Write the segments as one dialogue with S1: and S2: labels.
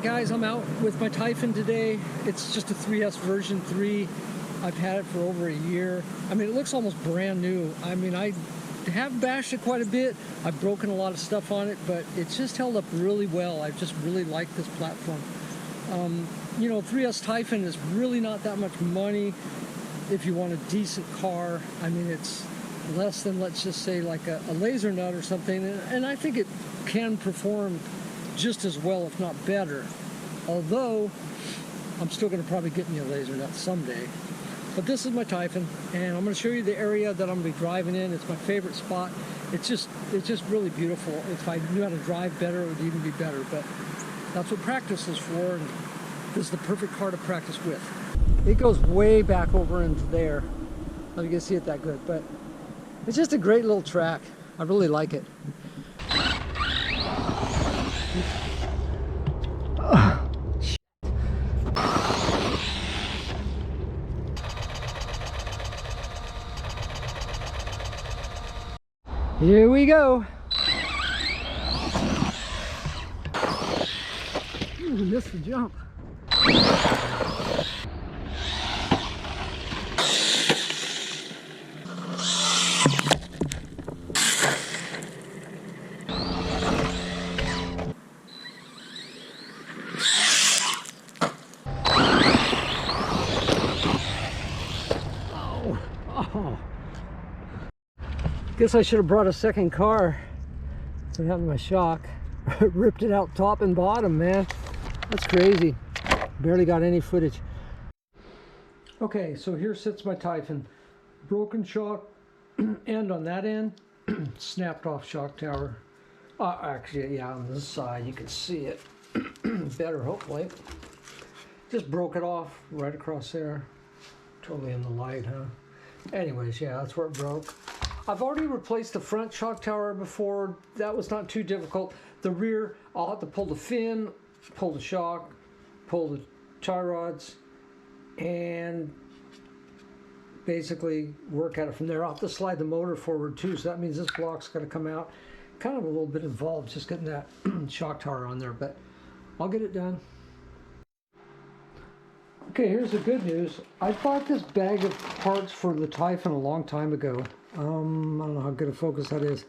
S1: Alright guys, I'm out with my Typhon today. It's just a 3S version 3. I've had it for over a year. I mean, it looks almost brand new. I mean, I have bashed it quite a bit. I've broken a lot of stuff on it, but it's just held up really well. I just really like this platform. You know, 3S Typhon is really not that much money if you want a decent car. I mean, it's less than, let's just say, like a laser nut or something, and I think it can perform just as well, if not better. Although, I'm still going to probably get me a laser nut someday. But this is my Typhon, and I'm going to show you the area that I'm going to be driving in. It's my favorite spot. It's just really beautiful. If I knew how to drive better, it would even be better. But that's what practice is for, and this is the perfect car to practice with. It goes way back over into there. I don't know if you can see it that good, but it's just a great little track. I really like it. Here we go. Ooh, missed the jump. Oh. Guess I should have brought a second car. What happened to my shock? Ripped it out top and bottom, man. That's crazy. Barely got any footage. Okay, so here sits my Typhon. Broken shock end on that end. Snapped off shock tower. Actually, yeah, on this side you can see it better, hopefully. Just broke it off right across there. Totally in the light, huh? Anyways, yeah, that's where it broke. I've already replaced the front shock tower before. That was not too difficult. The rear, I'll have to pull the fin, pull the shock, pull the tie rods, and basically work at it from there. I'll have to slide the motor forward too, so that means this block's got to come out. Kind of a little bit involved just getting that shock tower on there, but I'll get it done. Okay, here's the good news. I bought this bag of parts for the Typhon a long time ago. I don't know how good a focus that is.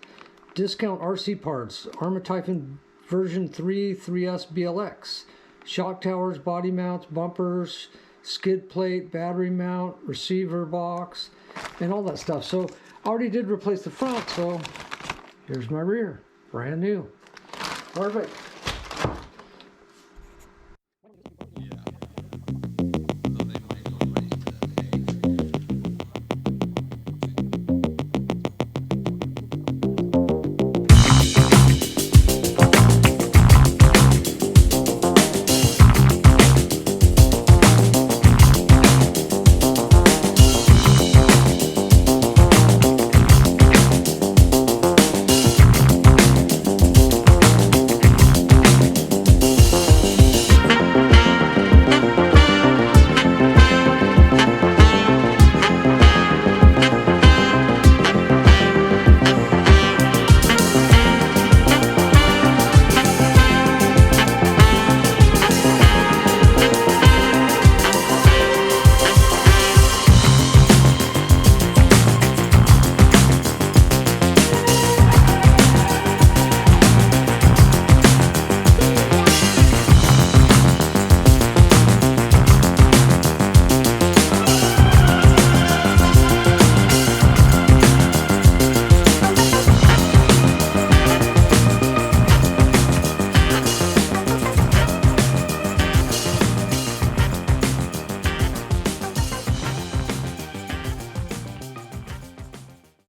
S1: Discount RC parts. Arma Typhon version 3, 3S BLX. Shock towers, body mounts, bumpers, skid plate, battery mount, receiver box, and all that stuff. So I already did replace the front, so here's my rear. Brand new. Perfect.